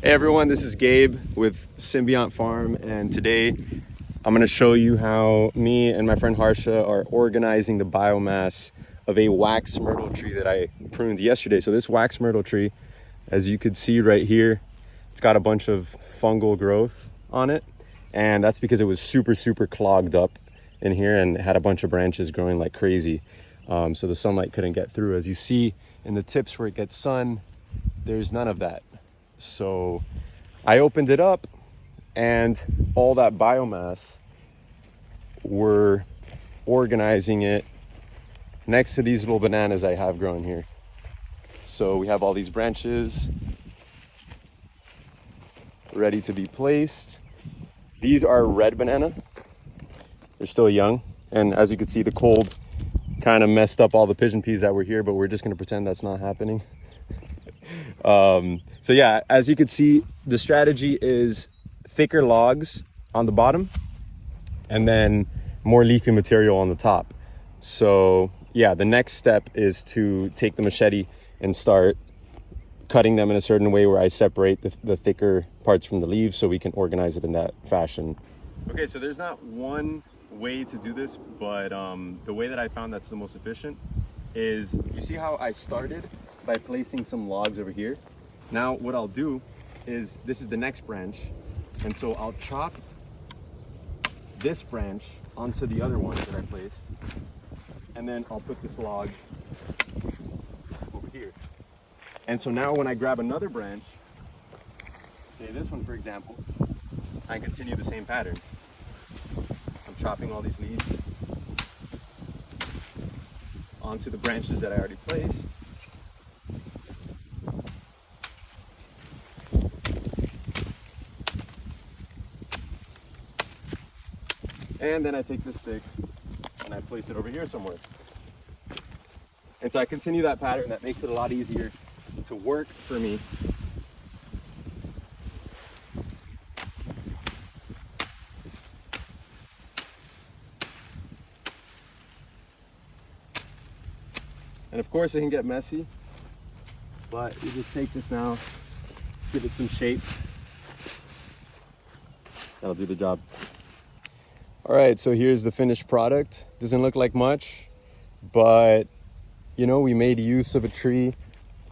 Hey everyone, this is Gabe with Symbiont Farm, and today I'm going to show you how me and my friend Harsha are organizing the biomass of a wax myrtle tree that I pruned yesterday. So this wax myrtle tree, as you could see right here, it's got a bunch of fungal growth on it, and that's because it was super clogged up in here and had a bunch of branches growing like crazy. So the sunlight couldn't get through. As you see in the tips where it gets sun, there's none of that. So I opened it up, and all that biomass, we're organizing it next to these little bananas I have growing here. So we have all these branches ready to be placed. These are red banana. They're still young. And as you can see, the cold kind of messed up all the pigeon peas that were here, but we're just gonna pretend that's not happening. So yeah, as you can see, the strategy is thicker logs on the bottom and then more leafy material on the top. So yeah, the next step is to take the machete and start cutting them in a certain way where I separate the thicker parts from the leaves so we can organize it in that fashion. Okay, so there's not one way to do this, but the way that I found that's the most efficient is, you see how I started by placing some logs over here? Now what I'll do is, this is the next branch, and so I'll chop this branch onto the other one that I placed, and then I'll put this log over here. And so now when I grab another branch, say this one for example, I continue the same pattern. I'm chopping all these leaves onto the branches that I already placed. And then I take this stick and I place it over here somewhere. And so I continue that pattern. That makes it a lot easier to work for me. And of course it can get messy, but you just take this now, give it some shape. That'll do the job. All right, so here's the finished product. Doesn't look like much, but you know, we made use of a tree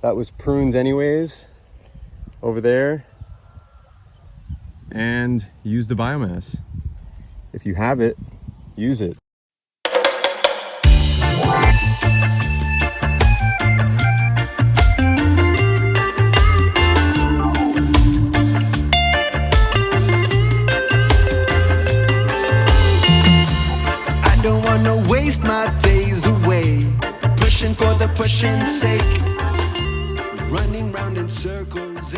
that was pruned anyways over there and use the biomass. If you have it, use it. Waste my days away, pushing for the pushing's sake, running round in circles.